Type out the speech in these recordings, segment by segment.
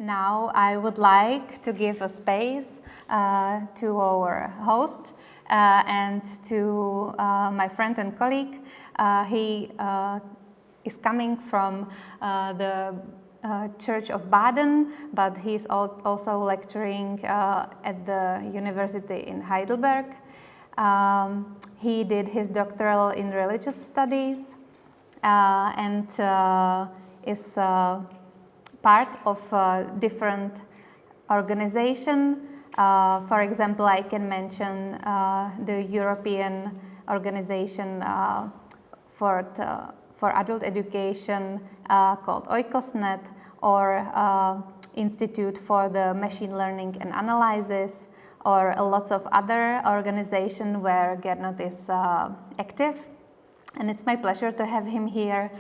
Now I would like to give a space to our host and to my friend and colleague. He is coming from the Church of Baden, but he's also lecturing at the University in Heidelberg. He did his doctoral in religious studies and is part of different organizations. For example, I can mention the European organization for adult education called Oikosnet, or Institute for the Machine Learning and Analysis, or lots of other organizations where Gernot is active. And it's my pleasure to have him here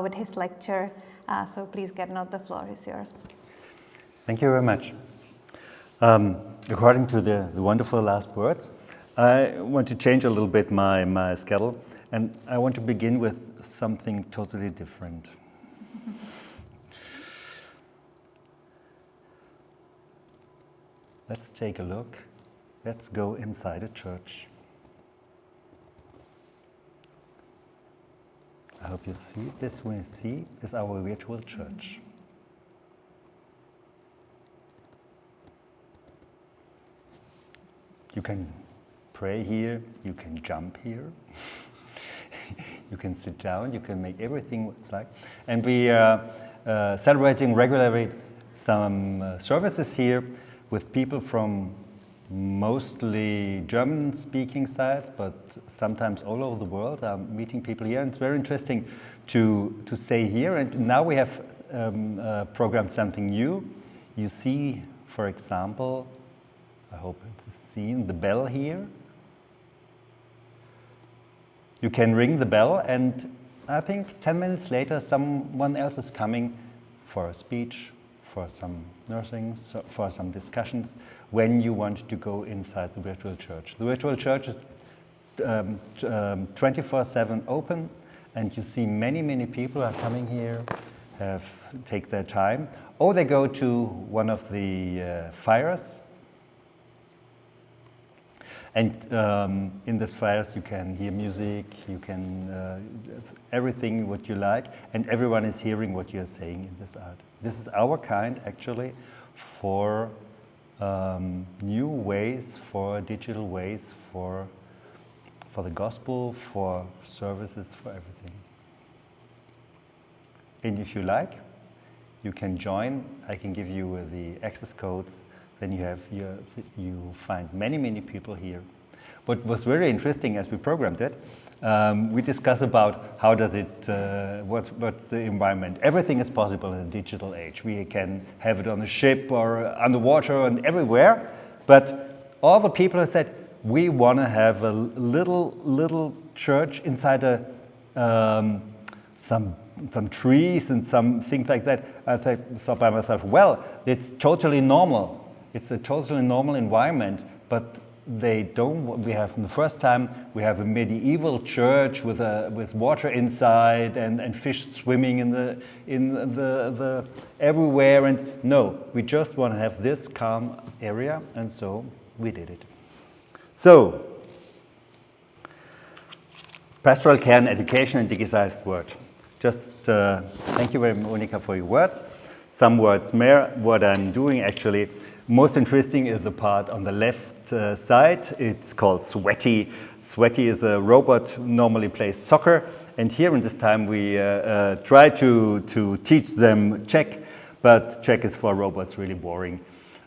with his lecture. So please, Gernot, the floor is yours. Thank you very much. According to the wonderful last words, I want to change a little bit my schedule, and I want to begin with something totally different. Let's take a look. Let's go inside a church. I hope you see this. When you see is our virtual church. You can pray here, you can jump here, you can sit down, you can make everything what it's like. And we are celebrating regularly some services here with people from mostly German-speaking sites, but sometimes all over the world. I'm meeting people here, and it's very interesting to stay here. And now we have programmed something new. You see, for example, I hope it's seen, the bell here. You can ring the bell, and I think 10 minutes later, someone else is coming for a speech, for some nursing, for some discussions, when you want to go inside the virtual church. The virtual church is 24/7 open, and you see many people are coming here, take their time, or they go to one of the fires. And in the fires you can hear music, you can everything what you like, and everyone is hearing what you are saying in this art. This is our kind, actually, for new ways, for digital ways, for the gospel, for services, for everything. And if you like, you can join. I can give you the access codes. Then you find many people here. What was very interesting as we programmed it, we discussed about how does it, what's the environment. Everything is possible in the digital age. We can have it on a ship or underwater and everywhere. But all the people have said, we want to have a little church inside some trees and some things like that. I thought by myself, well, it's totally normal. It's a totally normal environment, but they don't. We have, the first time, we have a medieval church with water inside and fish swimming in the everywhere. And no, we just want to have this calm area, and so we did it. So, pastoral care and education in digitized world. Just thank you very much, Monika, for your words. Some words more. What I'm doing actually. Most interesting is the part on the left side. It's called Sweaty. Sweaty is a robot who normally plays soccer. And here in this time we try to teach them Czech, but Czech is for robots really boring.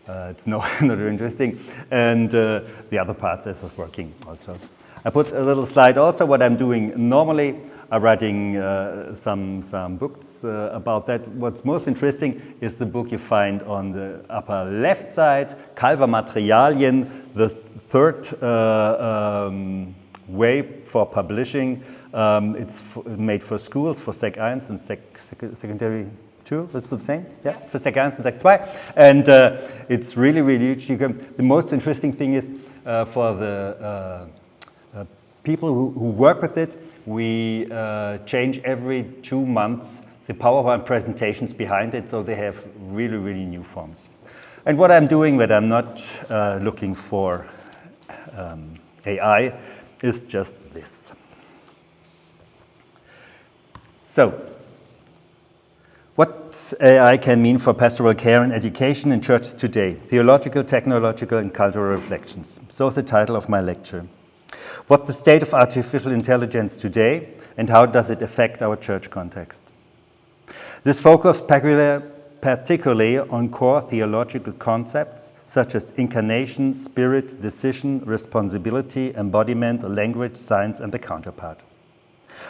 It's not interesting. And the other parts is working also. I put a little slide also what I'm doing normally. I'm writing some books about that. What's most interesting is the book you find on the upper left side, Calva Materialien, the third way for publishing. It's made for schools, for Sec 1 and secondary 2, that's the same? Yeah, for Sec 1 and Sec 2. And it's really huge. The most interesting thing is for the people who work with it, we change every 2 months the PowerPoint presentations behind it, so they have really, really new forms. And what I'm doing when I'm not looking for AI is just this. So, what AI can mean for pastoral care and education in churches today? Theological, technological, and cultural reflections. So is the title of my lecture. What's the state of artificial intelligence today, and how does it affect our church context? This focuses particularly on core theological concepts such as incarnation, spirit, decision, responsibility, embodiment, language, science, and the counterpart.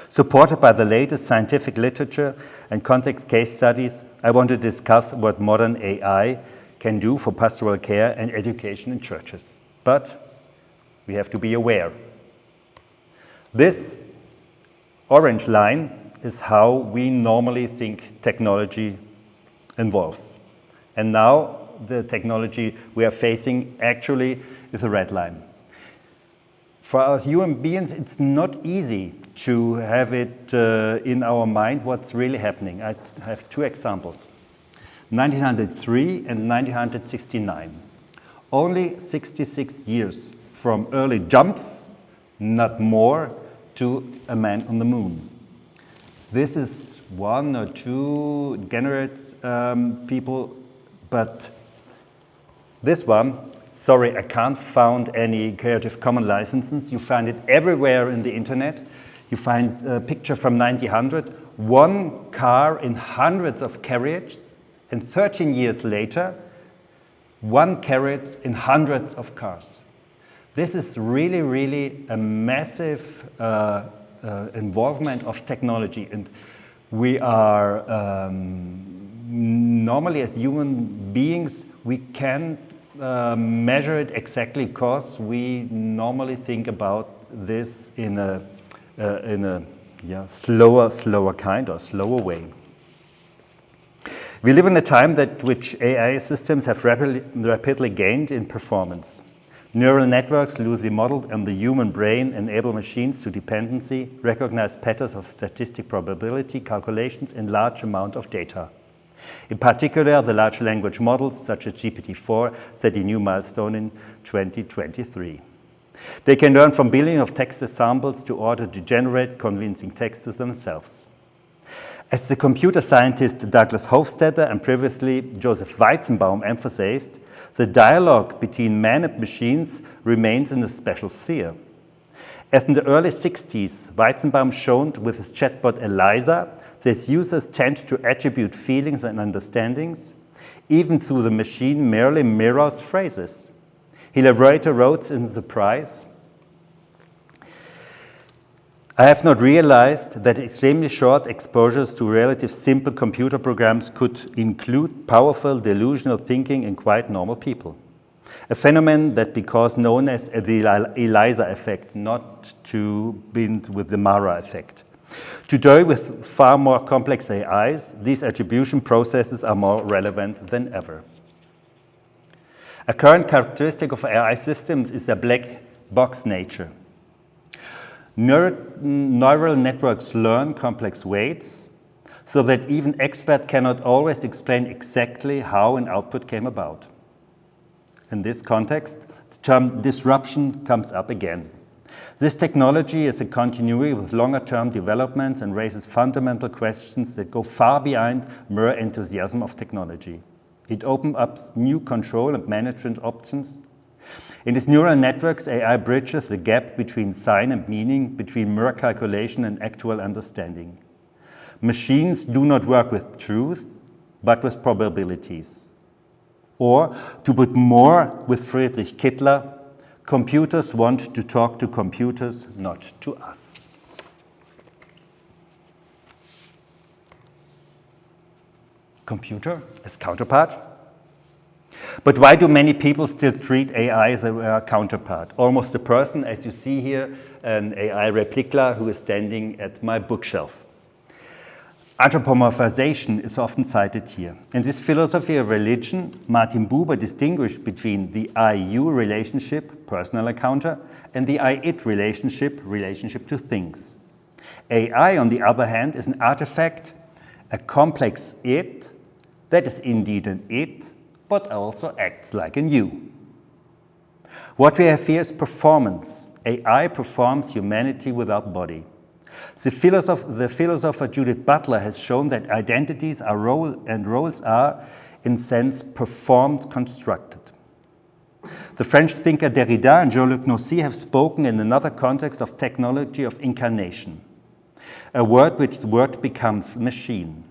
Supported by the latest scientific literature and context case studies, I want to discuss what modern AI can do for pastoral care and education in churches. But we have to be aware. This orange line is how we normally think technology evolves. And now the technology we are facing actually is a red line. For us human beings, it's not easy to have it in our mind what's really happening. I have two examples. 1903 and 1969. Only 66 years from early jumps, not more, to a man on the moon. This is one or two generates people, but this one, sorry, I can't find any Creative Commons licenses. You find it everywhere in the internet. You find a picture from 1900, one car in hundreds of carriages, and 13 years later, one carriage in hundreds of cars. This is really, really a massive involvement of technology, and we are normally as human beings, we can measure it exactly because we normally think about this in a slower kind or slower way. We live in a time that which AI systems have rapidly gained in performance. Neural networks loosely modeled on the human brain enable machines to dependency, recognize patterns of statistic probability calculations in large amount of data. In particular, the large language models such as GPT-4 set a new milestone in 2023. They can learn from billions of text samples to order to generate convincing texts themselves. As the computer scientist Douglas Hofstadter and previously Joseph Weizenbaum emphasized, the dialogue between man and machines remains in a special sphere. As in the early 60s, Weizenbaum showed with his chatbot Eliza that users tend to attribute feelings and understandings, even though the machine merely mirrors phrases. He later wrote in Surprise, I have not realized that extremely short exposures to relatively simple computer programs could include powerful delusional thinking in quite normal people. A phenomenon that because known as the Eliza effect, not to bind with the Mara effect. Today, with far more complex AIs, these attribution processes are more relevant than ever. A current characteristic of AI systems is their black box nature. Neural networks learn complex weights so that even experts cannot always explain exactly how an output came about. In this context, the term disruption comes up again. This technology is a continuity with longer-term developments and raises fundamental questions that go far beyond mere enthusiasm of technology. It opens up new control and management options. In these neural networks, AI bridges the gap between sign and meaning, between mere calculation and actual understanding. Machines do not work with truth, but with probabilities. Or, to put more with Friedrich Kittler, computers want to talk to computers, not to us. Computer as counterpart. But why do many people still treat AI as a counterpart? Almost a person, as you see here, an AI replica who is standing at my bookshelf. Anthropomorphization is often cited here. In this philosophy of religion, Martin Buber distinguished between the I-you relationship, personal encounter, and the I-it relationship to things. AI, on the other hand, is an artifact, a complex it that is indeed an it, but also acts like an you. What we have here is performance. AI performs humanity without body. The philosopher Judith Butler has shown that identities are roles are, in sense, performed, constructed. The French thinker Derrida and Jean-Luc Nancy have spoken in another context of technology of incarnation, a word which the word becomes machine.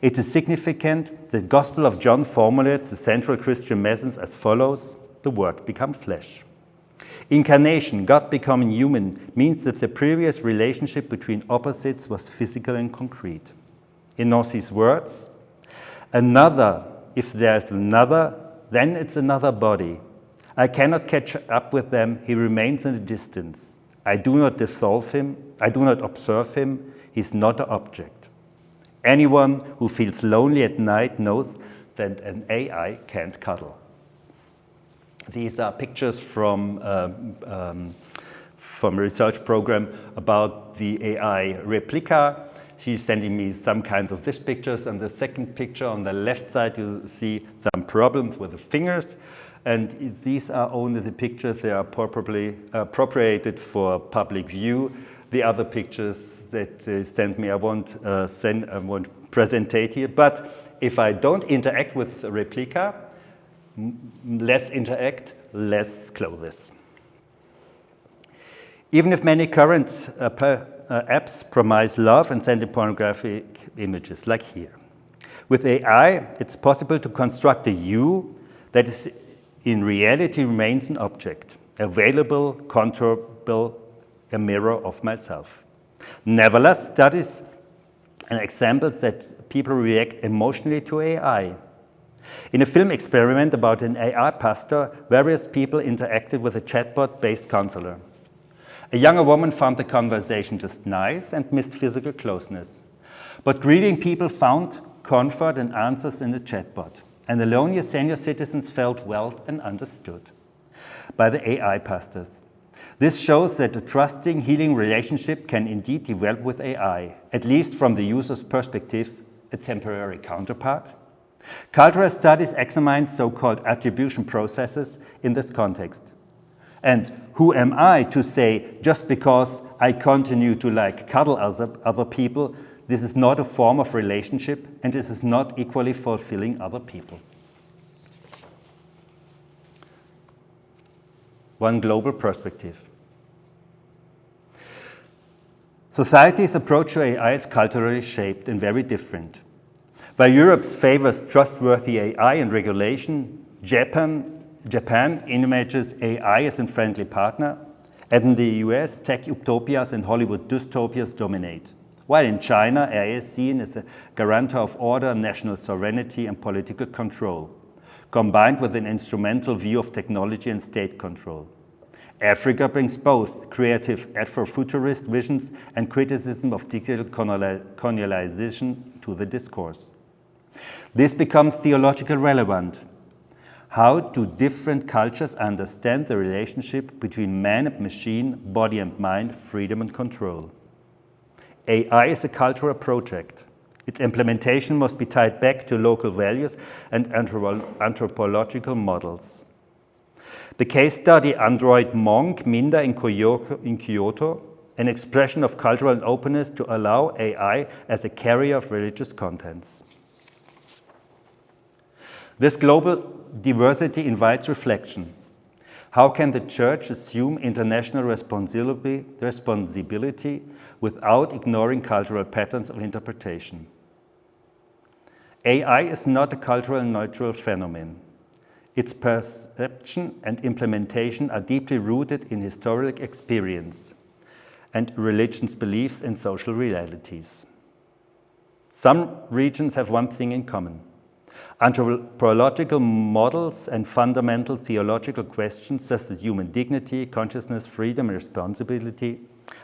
It is significant that the Gospel of John formulates the central Christian message as follows: the word become flesh. Incarnation, God becoming human, means that the previous relationship between opposites was physical and concrete. In Nancy's words, another, if there's another, then it's another body. I cannot catch up with them, he remains in the distance. I do not dissolve him, I do not observe him, he's not an object. Anyone who feels lonely at night knows that an AI can't cuddle. These are pictures from a research program about the AI replica. She's sending me some kinds of these pictures. And the second picture on the left side, you see some problems with the fingers. And these are only the pictures that are properly appropriated for public view. The other pictures that they sent me, I won't present here. But if I don't interact with the replica, less interact, less clothes. Even if many current apps promise love and send in pornographic images, like here. With AI, it's possible to construct a you that is in reality remains an object, available, controllable, a mirror of myself. Nevertheless, studies and examples that people react emotionally to AI. In a film experiment about an AI pastor, various people interacted with a chatbot-based counselor. A younger woman found the conversation just nice and missed physical closeness. But grieving people found comfort and answers in the chatbot. And the lonelier senior citizens felt well and understood by the AI pastors. This shows that a trusting, healing relationship can indeed develop with AI, at least from the user's perspective, a temporary counterpart. Cultural studies examine so-called attribution processes in this context. And who am I to say, just because I continue to cuddle other people, this is not a form of relationship and this is not equally fulfilling other people. One global perspective. Society's approach to AI is culturally shaped and very different. While Europe favors trustworthy AI and regulation, Japan images AI as a friendly partner, and in the US, tech utopias and Hollywood dystopias dominate. While in China, AI is seen as a guarantor of order, national sovereignty, and political control, combined with an instrumental view of technology and state control. Africa brings both creative Afrofuturist visions and criticism of digital colonialization to the discourse. This becomes theologically relevant. How do different cultures understand the relationship between man and machine, body and mind, freedom and control? AI is a cultural project. Its implementation must be tied back to local values and anthropological models. The case study Android Monk Minda in Kyoto, an expression of cultural openness to allow AI as a carrier of religious contents. This global diversity invites reflection. How can the Church assume international responsibility without ignoring cultural patterns of interpretation? AI is not a cultural neutral phenomenon. Its perception and implementation are deeply rooted in historic experience and religion's beliefs in social realities. Some regions have one thing in common. Anthropological models and fundamental theological questions such as human dignity, consciousness, freedom, and responsibility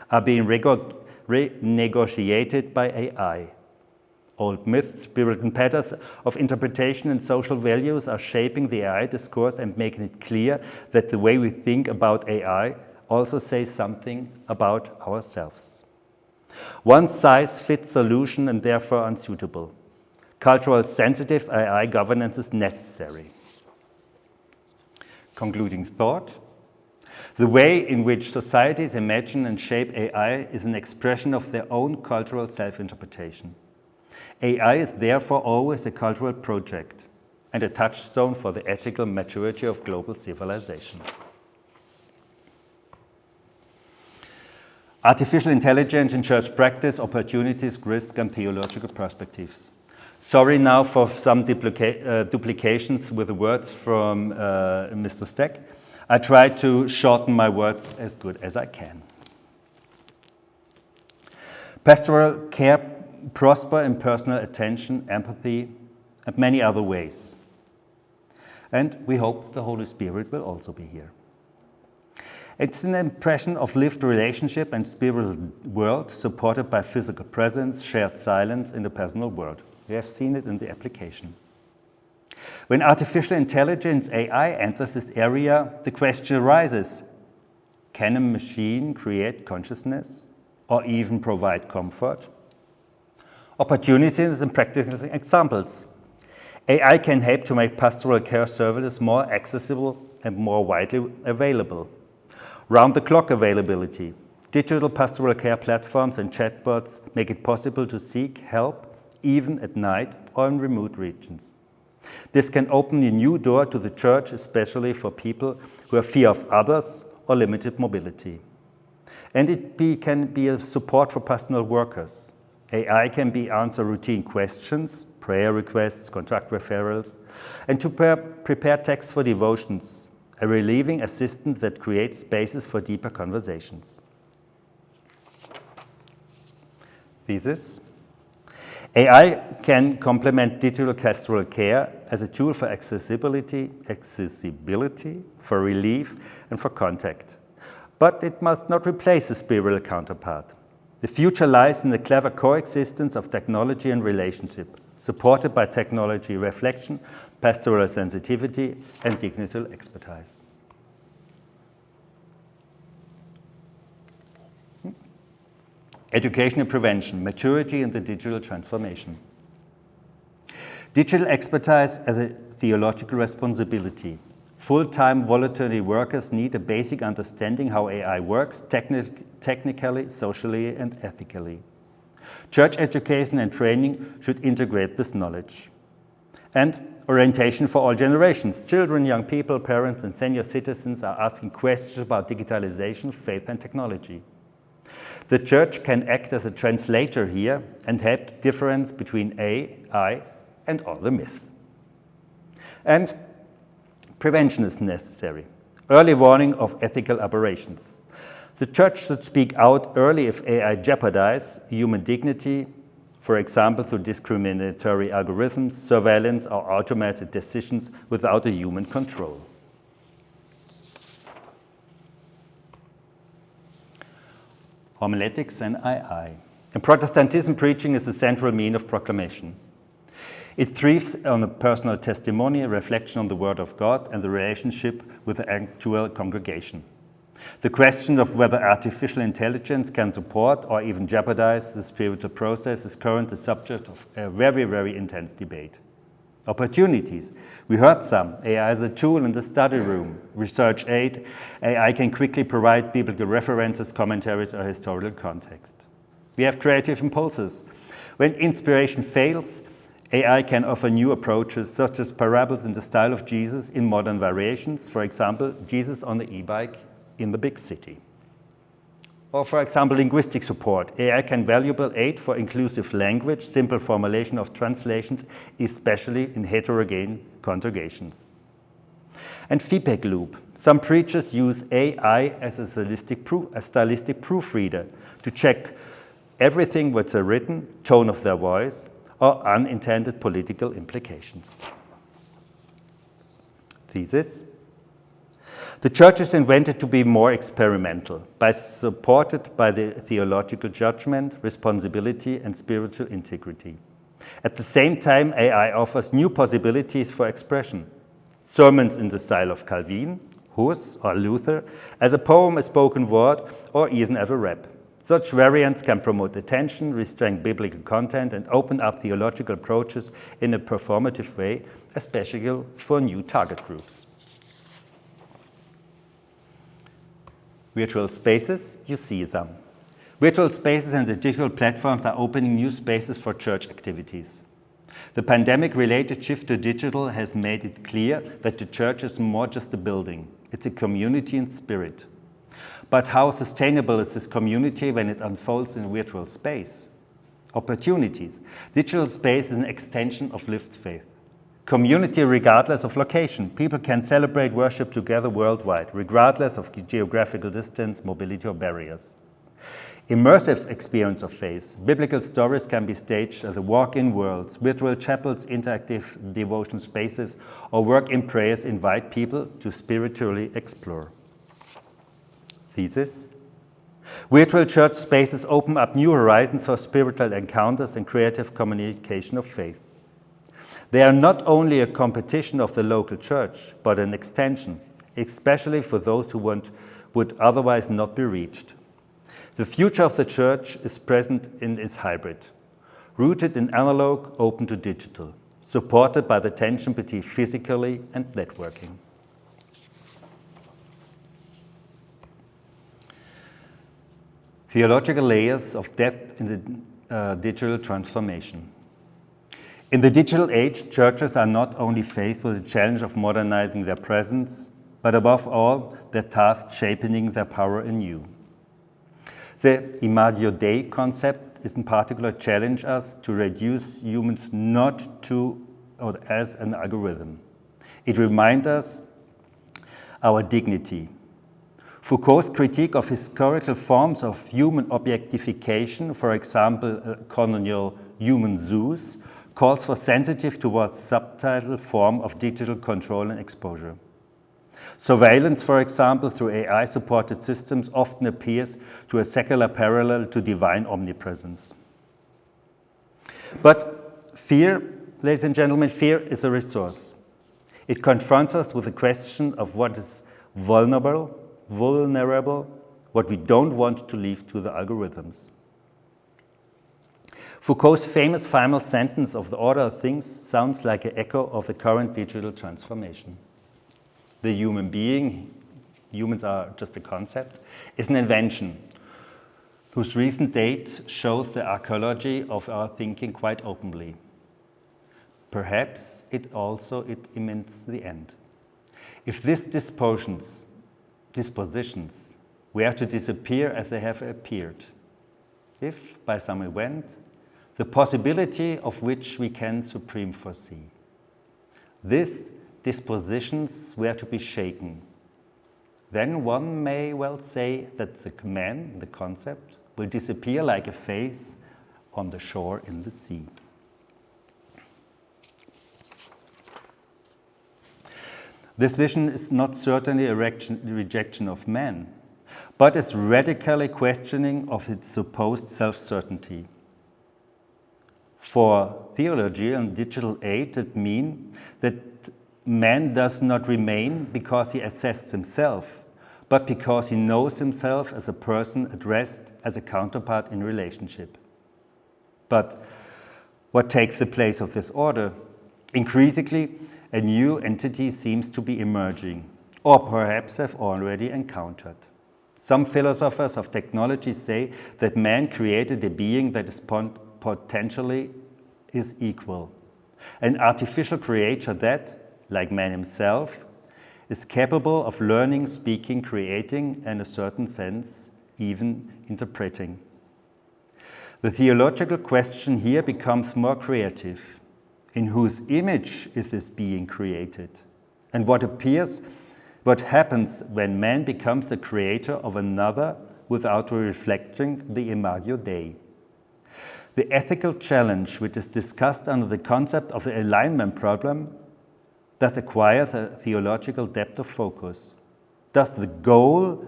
are being renegotiated by AI. Old myths, spiritual patterns of interpretation and social values are shaping the AI discourse and making it clear that the way we think about AI also says something about ourselves. One-size-fits solution and therefore unsuitable. Cultural sensitive AI governance is necessary. Concluding thought. The way in which societies imagine and shape AI is an expression of their own cultural self-interpretation. AI is therefore always a cultural project and a touchstone for the ethical maturity of global civilization. Artificial intelligence in church practice, opportunities, risks, and theological perspectives. Sorry now for some duplications with the words from Mr. Steck. I try to shorten my words as good as I can. Pastoral care prosper in personal attention, empathy, and many other ways. And we hope the Holy Spirit will also be here. It's an impression of lived relationship and spiritual world supported by physical presence, shared silence in the personal world. We have seen it in the application. When artificial intelligence, AI, enters this area, the question arises, can a machine create consciousness or even provide comfort? Opportunities and practical examples. AI can help to make pastoral care services more accessible and more widely available. Round-the-clock availability. Digital pastoral care platforms and chatbots make it possible to seek help even at night or in remote regions. This can open a new door to the church, especially for people who have fear of others or limited mobility. And it can be a support for pastoral workers. AI can answer routine questions, prayer requests, contract referrals, and to prepare texts for devotions, a relieving assistant that creates spaces for deeper conversations. Thesis. AI can complement digital pastoral care as a tool for accessibility, for relief, and for contact. But it must not replace the spiritual counterpart. The future lies in the clever coexistence of technology and relationship, supported by technology reflection, pastoral sensitivity, and digital expertise. Education and prevention, maturity in the digital transformation. Digital expertise as a theological responsibility. Full-time voluntary workers need a basic understanding how AI works, technically, socially, and ethically. Church education and training should integrate this knowledge. And orientation for all generations. Children, young people, parents, and senior citizens are asking questions about digitalization, faith, and technology. The church can act as a translator here and help difference between AI and all the myths. And prevention is necessary. Early warning of ethical aberrations. The church should speak out early if AI jeopardizes human dignity, for example, through discriminatory algorithms, surveillance, or automated decisions without a human control. Homiletics and II. In Protestantism, preaching is the central mean of proclamation. It thrives on a personal testimony, a reflection on the Word of God, and the relationship with the actual congregation. The question of whether artificial intelligence can support or even jeopardize the spiritual process is currently the subject of a very, very intense debate. Opportunities. We heard some. AI is a tool in the study room. Research aid. AI can quickly provide biblical references, commentaries, or historical context. We have creative impulses. When inspiration fails, AI can offer new approaches, such as parables in the style of Jesus in modern variations. For example, Jesus on the e-bike in the big city. Or, for example, linguistic support. AI can valuable aid for inclusive language, simple formulation of translations, especially in heterogene congregations. And feedback loop. Some preachers use AI as a stylistic proofreader to check everything with the written tone of their voice or unintended political implications. Thesis. The church is invented to be more experimental, supported by the theological judgment, responsibility, and spiritual integrity. At the same time, AI offers new possibilities for expression. Sermons in the style of Calvin, Hus, or Luther, as a poem, a spoken word, or even as a rap. Such variants can promote attention, restrain biblical content, and open up theological approaches in a performative way, especially for new target groups. Virtual spaces, you see them. Virtual spaces and the digital platforms are opening new spaces for church activities. The pandemic-related shift to digital has made it clear that the church is more just a building. It's a community in spirit. But how sustainable is this community when it unfolds in virtual space? Opportunities. Digital space is an extension of lived faith. Community regardless of location. People can celebrate worship together worldwide, regardless of geographical distance, mobility, or barriers. Immersive experience of faith. Biblical stories can be staged as walk-in worlds, virtual chapels, interactive devotion spaces, or work-in prayers invite people to spiritually explore. Thesis. Virtual church spaces open up new horizons for spiritual encounters and creative communication of faith. They are not only a competition of the local church, but an extension, especially for those who would otherwise not be reached. The future of the church is present in its hybrid, rooted in analog, open to digital, supported by the tension between physically and networking. Theological layers of depth in the digital transformation. In the digital age, churches are not only faced with the challenge of modernizing their presence, but above all, their task shaping their power anew. The Imago Dei concept is in particular challenge us to reduce humans not to or as an algorithm. It reminds us our dignity. Foucault's critique of historical forms of human objectification, for example, colonial human zoos, calls for sensitive towards subtle form of digital control and exposure. Surveillance, for example, through AI-supported systems often appears to a secular parallel to divine omnipresence. But fear, ladies and gentlemen, fear is a resource. It confronts us with the question of what is vulnerable, what we don't want to leave to the algorithms. Foucault's famous final sentence of the order of things sounds like an echo of the current digital transformation. The human being, humans are just a concept, is an invention whose recent date shows the archaeology of our thinking quite openly. Perhaps it imminents the end. If these dispositions were to disappear as they have appeared, if by some event, the possibility of which we can supreme foresee, these dispositions were to be shaken, then one may well say that the man, the concept, will disappear like a face on the shore in the sea. This vision is not certainly a rejection of man, but is radically questioning of its supposed self-certainty. For theology and digital age, it means that man does not remain because he assesses himself, but because he knows himself as a person at rest, as a counterpart in relationship. But what takes the place of this order? Increasingly, a new entity seems to be emerging, or perhaps have already encountered. Some philosophers of technology say that man created a being that is potentially is equal, an artificial creature that, like man himself, is capable of learning, speaking, creating, and in a certain sense, even interpreting. The theological question here becomes more creative. In whose image is this being created? And what happens when man becomes the creator of another without reflecting the Imago Dei? The ethical challenge, which is discussed under the concept of the alignment problem, thus acquires a theological depth of focus. Does the goal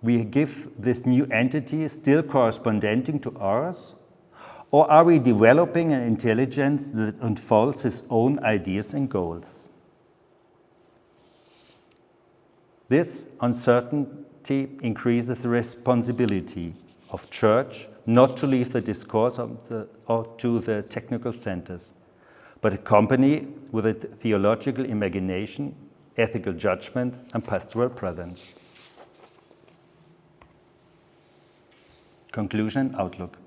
we give this new entity still corresponding to ours? Or are we developing an intelligence that unfolds its own ideas and goals? This uncertainty increases the responsibility of church not to leave the discourse or to the technical centers, but accompany with a theological imagination, ethical judgment, and pastoral presence. Conclusion and outlook.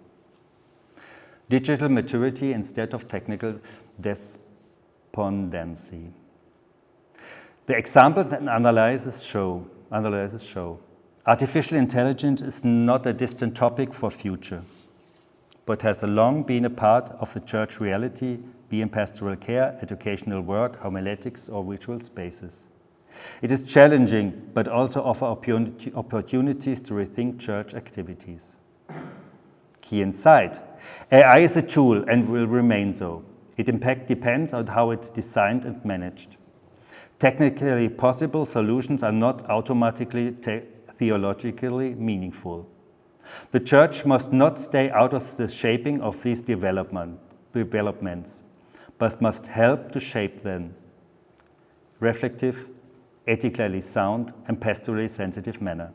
Digital maturity instead of technical despondency. The examples and analyses show artificial intelligence is not a distant topic for future, but has long been a part of the church reality, be in pastoral care, educational work, homiletics, or ritual spaces. It is challenging, but also offers opportunities to rethink church activities. Key insight: AI is a tool and will remain so. Its impact depends on how it's designed and managed. Technically possible solutions are not automatically theologically meaningful. The church must not stay out of the shaping of these developments, but must help to shape them. Reflective, ethically sound, and pastorally sensitive manner.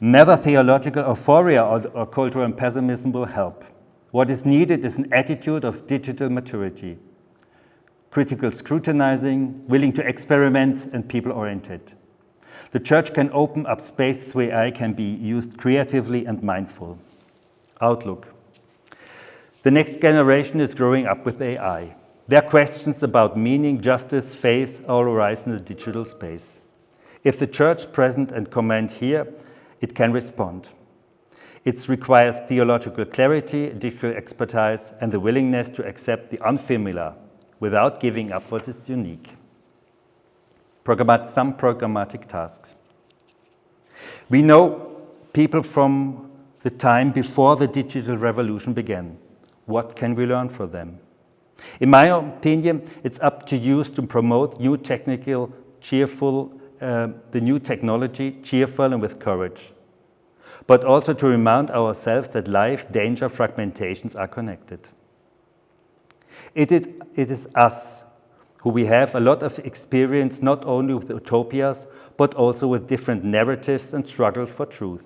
Neither theological euphoria or cultural pessimism will help. What is needed is an attitude of digital maturity, critical scrutinizing, willing to experiment, and people-oriented. The church can open up space where AI can be used creatively and mindful. Outlook. The next generation is growing up with AI. There are questions about meaning, justice, faith all arise in the digital space. If the church present and comment here, it can respond. It requires theological clarity, digital expertise, and the willingness to accept the unfamiliar without giving up what is unique. Some programmatic tasks. We know people from the time before the digital revolution began. What can we learn from them? In my opinion, it's up to you to promote the new technology, cheerful and with courage, but also to remind ourselves that life, danger, fragmentations are connected. It is us who we have a lot of experience not only with utopias, but also with different narratives and struggle for truth.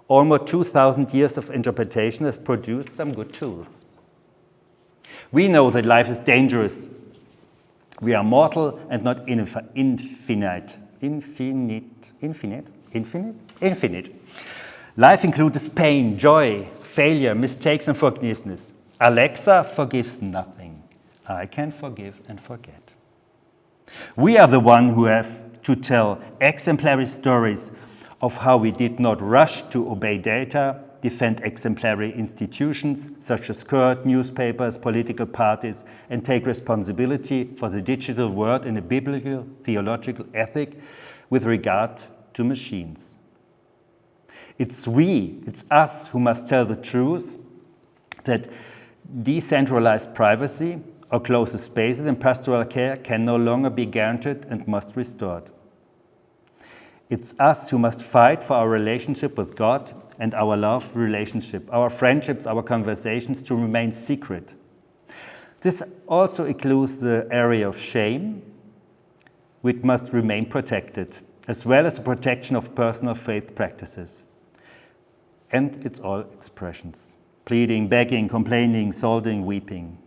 Almost 2,000 years of interpretation has produced some good tools. We know that life is dangerous. We are mortal and not infinite. Infinite. Life includes pain, joy, failure, mistakes, and forgiveness. Alexa forgives nothing. I can forgive and forget. We are the one who have to tell exemplary stories of how we did not rush to obey data, defend exemplary institutions such as court, newspapers, political parties, and take responsibility for the digital world in a biblical, theological ethic with regard to machines. It's us who must tell the truth that decentralized privacy or closed spaces in pastoral care can no longer be guaranteed and must be restored. It's us who must fight for our relationship with God and our love relationship, our friendships, our conversations to remain secret. This also includes the area of shame, which must remain protected, as well as the protection of personal faith practices. And it's all expressions: pleading, begging, complaining, solding, weeping.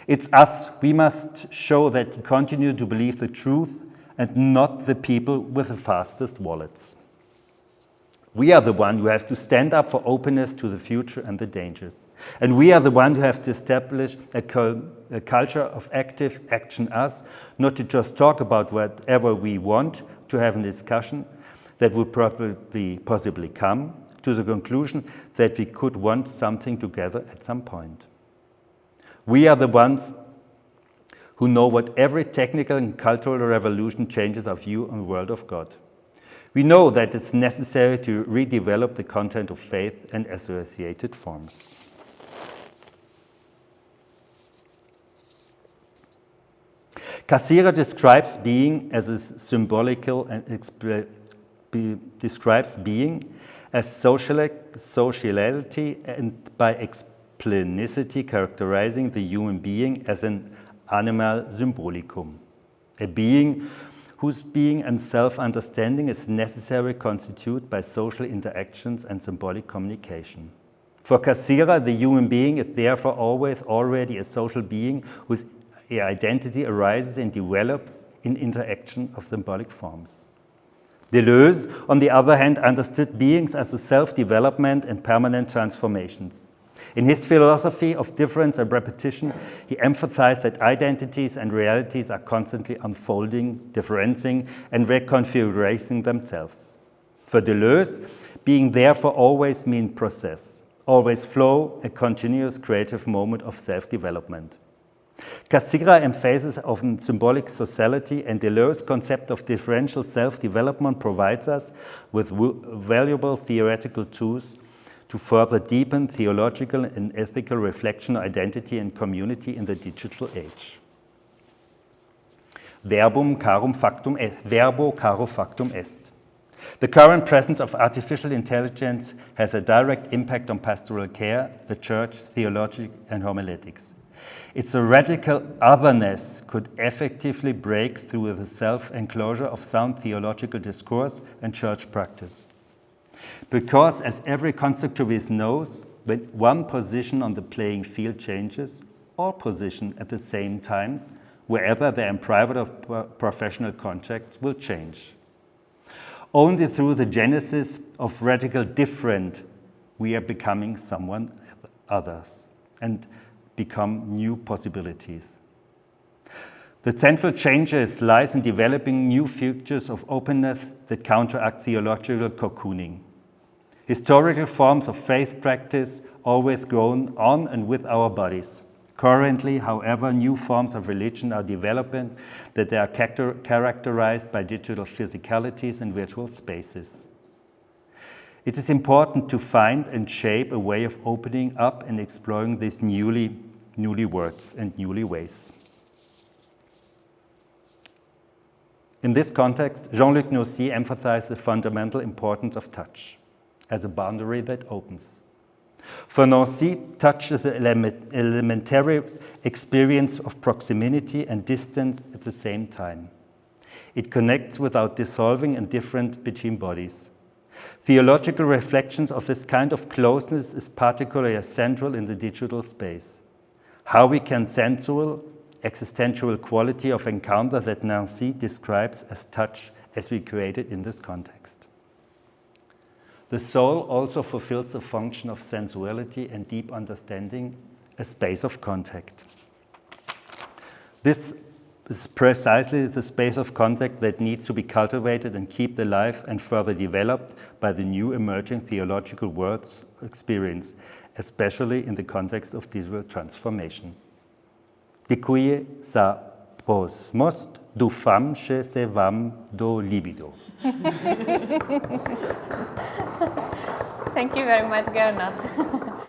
It's us. We must show that we continue to believe the truth and not the people with the fastest wallets. We are the one who have to stand up for openness to the future and the dangers. And we are the one who have to establish a culture of active action us, not to just talk about whatever we want, to have a discussion that would possibly come to the conclusion that we could want something together at some point. We are the ones who know what every technical and cultural revolution changes our view on the world of God. We know that it's necessary to redevelop the content of faith and associated forms. Cassirer describes being as a symbolical and describes being as sociality and by explicitly characterizing the human being as an animal symbolicum, a being whose being and self-understanding is necessarily constituted by social interactions and symbolic communication. For Cassirer, the human being is therefore always already a social being whose identity arises and develops in interaction of symbolic forms. Deleuze, on the other hand, understood beings as a self-development and permanent transformations. In his philosophy of difference and repetition, he emphasized that identities and realities are constantly unfolding, differencing, and reconfiguring themselves. For Deleuze, being therefore always means process, always flow, a continuous creative moment of self-development. Cassirer emphasis on symbolic sociality and Deleuze's concept of differential self-development provides us with valuable theoretical tools to further deepen theological and ethical reflection on identity and community in the digital age. Verbo caro factum est. The current presence of artificial intelligence has a direct impact on pastoral care, the church, theology, and homiletics. Its radical otherness could effectively break through the self-enclosure of sound theological discourse and church practice. Because, as every constructivist knows, when one position on the playing field changes, all positions at the same time, wherever they are in private or professional contact, will change. Only through the genesis of radical different, we are becoming someone others and become new possibilities. The central changes lies in developing new futures of openness that counteract theological cocooning. Historical forms of faith practice always grown on and with our bodies. Currently, however, new forms of religion are developing that they are characterized by digital physicalities and virtual spaces. It is important to find and shape a way of opening up and exploring these newly words and newly ways. In this context, Jean-Luc Nosy emphasized the fundamental importance of touch as a boundary that opens. For Nosy, touch is an elementary experience of proximity and distance at the same time. It connects without dissolving and different between bodies. Theological reflections of this kind of closeness is particularly central in the digital space. How we can sensual, existential quality of encounter that Nancy describes as touch as we create it in this context. The soul also fulfills the function of sensuality and deep understanding, a space of contact. This is precisely the space of contact that needs to be cultivated and kept alive and further developed by the new emerging theological words experience, especially in the context of digital transformation. Dicuie sa prosmost do famche se vam do libido. Thank you very much, Gernot.